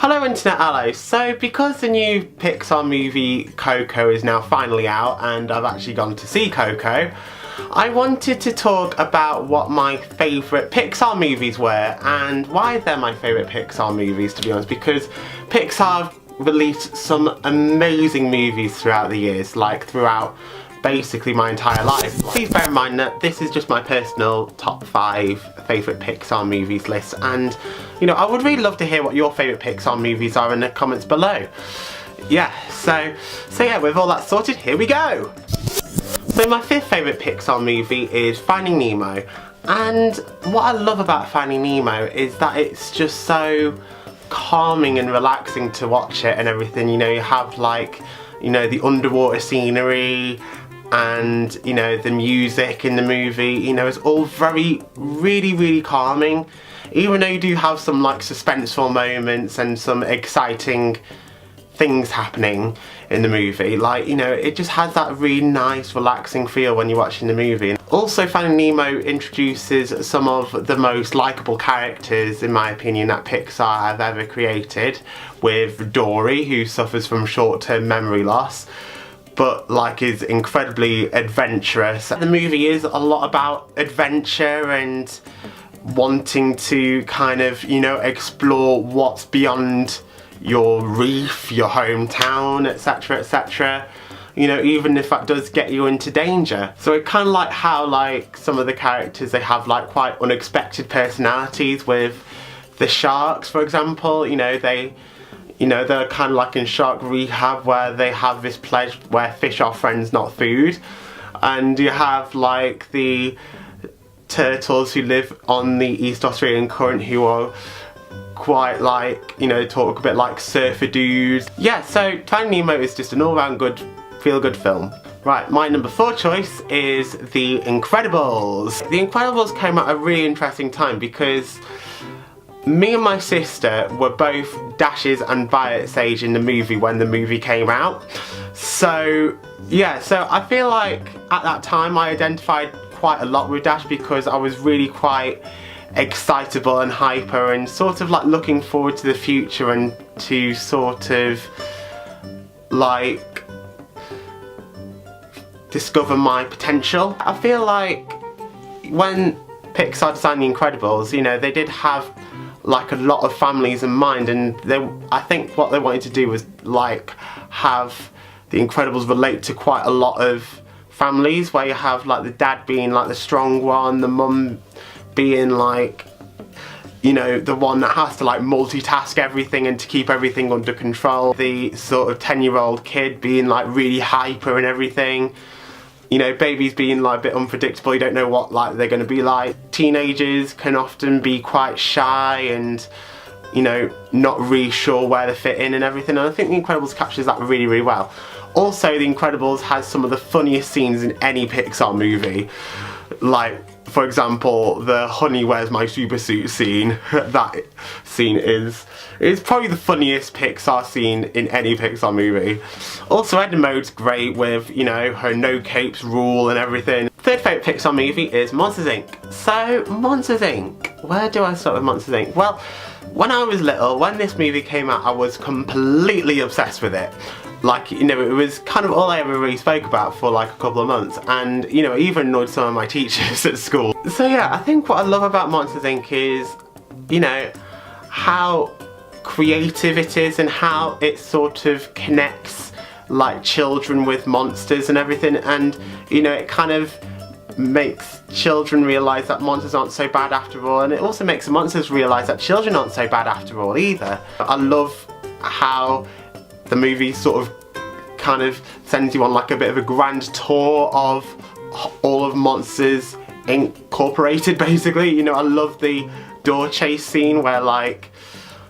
Hello Internet Allies. So because the new Pixar movie Coco is now finally out and I've actually gone to see Coco, I wanted to talk about what my favourite Pixar movies were and why they're my favourite Pixar movies, to be honest, because Pixar have released some amazing movies throughout the years, like throughout basically my entire life. Please bear in mind that this is just my personal top 5 favourite Pixar movies list, and you know, I would really love to hear what your favourite Pixar movies are in the comments below. Yeah, so yeah, with all that sorted, here we go! So my 5th favourite Pixar movie is Finding Nemo, and what I love about Finding Nemo is that it's just so calming and relaxing to watch it and everything. You know, you have like, you know, the underwater scenery and, you know, the music in the movie, you know, it's all really calming. Even though you do have some like suspenseful moments and some exciting things happening in the movie, like, you know, it just has that really nice relaxing feel when you're watching the movie. And also Finding Nemo introduces some of the most likeable characters, in my opinion, that Pixar have ever created, with Dory, who suffers from short-term memory loss but like is incredibly adventurous. The movie is a lot about adventure and wanting to kind of, you know, explore what's beyond your reef, your hometown, etc, etc. You know, even if that does get you into danger. So it kind of like how like some of the characters, they have like quite unexpected personalities. With the sharks, for example, you know, they're kind of like in shark rehab, where they have this pledge where fish are friends, not food. And you have like the turtles who live on the East Australian current, who are quite like, you know, talk a bit like surfer dudes. Yeah, so Finding Nemo is just an all-round good, feel-good film. Right, my number 4 choice is The Incredibles. The Incredibles came at a really interesting time because me and my sister were both Dash's and Violet's age in the movie when the movie came out. So yeah, so I feel like at that time I identified quite a lot with Dash because I was really quite excitable and hyper and sort of like looking forward to the future and to sort of like discover my potential. I feel like when Pixar designed The Incredibles, you know, they did have like a lot of families in mind, and I think what they wanted to do was like have The Incredibles relate to quite a lot of families, where you have like the dad being like the strong one, the mum being like, you know, the one that has to like multitask everything and to keep everything under control, the sort of 10-year-old kid being like really hyper and everything. You know, babies being like a bit unpredictable, you don't know what like they're going to be like. Teenagers can often be quite shy and, you know, not really sure where they fit in and everything, and I think The Incredibles captures that really well. Also, The Incredibles has some of the funniest scenes in any Pixar movie. Like, for example, the honey where's my super suit scene. That scene is probably the funniest Pixar scene in any Pixar movie. Also, Edna Mode's great with, you know, her no capes rule and everything. 3rd favourite Pixar movie is Monsters Inc. So, Monsters Inc. Where do I start with Monsters Inc? Well, when I was little, when this movie came out, I was completely obsessed with it. Like, you know, it was kind of all I ever really spoke about for like a couple of months, and, you know, it even annoyed some of my teachers at school. So yeah, I think what I love about Monsters Inc. is, you know, how creative it is and how it sort of connects like children with monsters and everything, and, you know, it kind of makes children realise that monsters aren't so bad after all, and it also makes the monsters realise that children aren't so bad after all either. I love how the movie sort of kind of sends you on like a bit of a grand tour of all of Monsters Incorporated, basically. You know, I love the door chase scene where like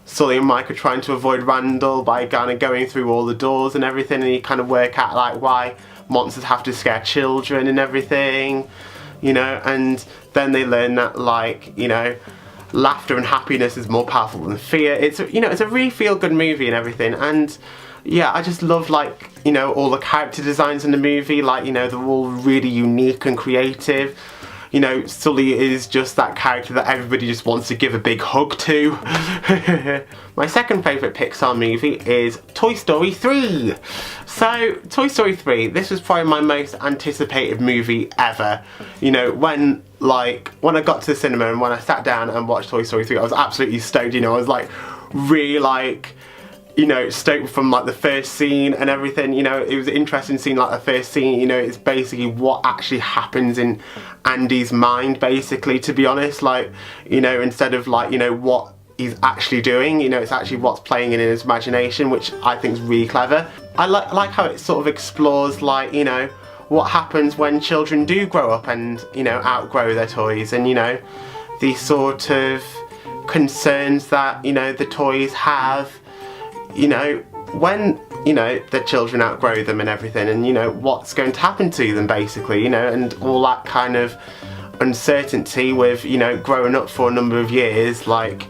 Sully and Mike are trying to avoid Randall by kind of going through all the doors and everything, and you kind of work out like why monsters have to scare children and everything, you know, and then they learn that, like, you know, laughter and happiness is more powerful than fear. It's, you know, it's a really feel-good movie and everything, and yeah, I just love, like, you know, all the character designs in the movie, like, you know, they're all really unique and creative. you know, Sully is just that character that everybody just wants to give a big hug to. My second favourite Pixar movie is Toy Story 3. So, Toy Story 3, this was probably my most anticipated movie ever. You know, when I got to the cinema and when I sat down and watched Toy Story 3, I was absolutely stoked, you know, I was like, really like, you know, stoked from like the first scene and everything. You know, it was interesting seeing like the first scene, you know, it's basically what actually happens in Andy's mind, basically, to be honest. Like, you know, instead of like, you know, what he's actually doing, you know, it's actually what's playing in his imagination, which I think is really clever. I like how it sort of explores, like, you know, what happens when children do grow up and, you know, outgrow their toys, and, you know, these sort of concerns that, you know, the toys have, you know, when, you know, the children outgrow them and everything, and, you know, what's going to happen to them, basically, you know, and all that kind of uncertainty with, you know, growing up for a number of years, like,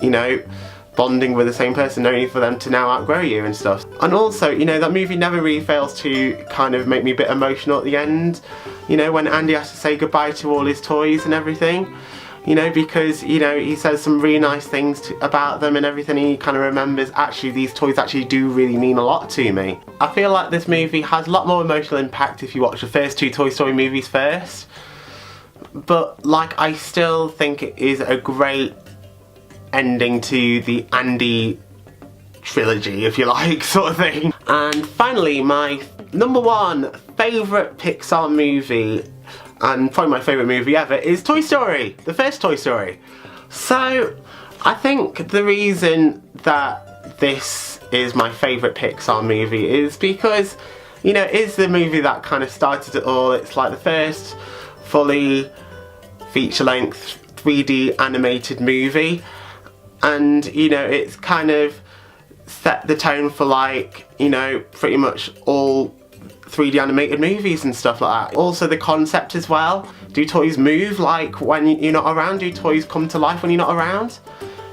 you know, bonding with the same person only for them to now outgrow you and stuff. And also, you know, that movie never really fails to kind of make me a bit emotional at the end, you know, when Andy has to say goodbye to all his toys and everything. You know, because, you know, he says some really nice things about them and everything, and he kind of remembers, actually, these toys actually do really mean a lot to me. I feel like this movie has a lot more emotional impact if you watch the first two Toy Story movies first. But, like, I still think it is a great ending to the Andy trilogy, if you like, sort of thing. And finally, my number one favourite Pixar movie, and probably my favourite movie ever, is Toy Story, the first Toy Story. So, I think the reason that this is my favourite Pixar movie is because, you know, it's the movie that kind of started it all. It's like the first fully feature-length 3D animated movie, and, you know, it's kind of set the tone for, like, you know, pretty much all 3D animated movies and stuff like that. Also the concept as well. Do toys move, like, when you're not around? Do toys come to life when you're not around?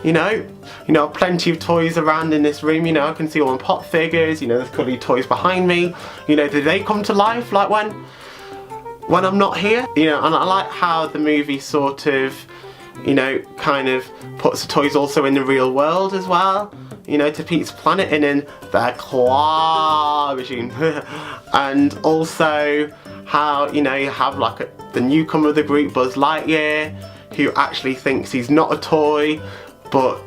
You know, plenty of toys around in this room, you know, I can see all my pop figures, you know, there's cuddly toys behind me. You know, do they come to life, like, when I'm not here? You know, and I like how the movie sort of, you know, kind of puts the toys also in the real world as well. You know, to Pete's Planet and in the claw machine. And also how, you know, you have like the newcomer of the group, Buzz Lightyear, who actually thinks he's not a toy, but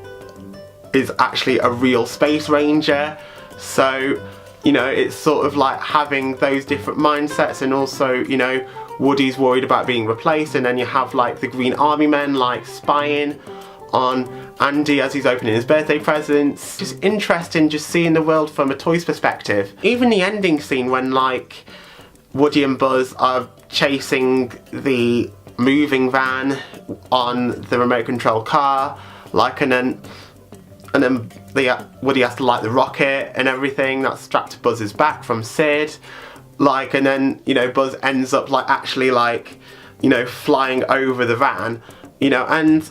is actually a real space ranger. So, you know, it's sort of like having those different mindsets, and also, you know, Woody's worried about being replaced, and then you have like the Green Army men like spying on Andy as he's opening his birthday presents. Just interesting just seeing the world from a toy's perspective. Even the ending scene when, like, Woody and Buzz are chasing the moving van on the remote control car, like, and then Woody has to light the rocket and everything that's strapped to Buzz's back from Sid, like, and then, you know, Buzz ends up like actually, like, you know, flying over the van, you know, and,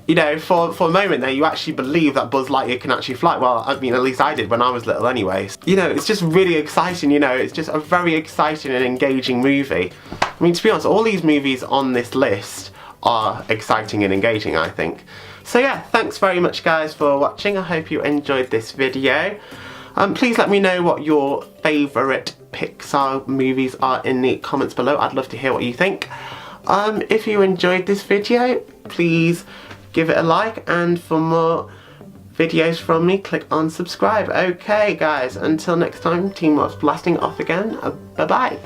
you know, for a moment there you actually believe that Buzz Lightyear can actually fly. Well, I mean, at least I did when I was little anyways. You know, it's just really exciting, you know, it's just a very exciting and engaging movie. I mean, to be honest, all these movies on this list are exciting and engaging, I think. So yeah, thanks very much guys for watching. I hope you enjoyed this video. Please let me know what your favourite Pixar movies are in the comments below. I'd love to hear what you think. If you enjoyed this video, please give it a like, and for more videos from me, click on subscribe. Okay guys, until next time, Team What's blasting off again. Bye bye.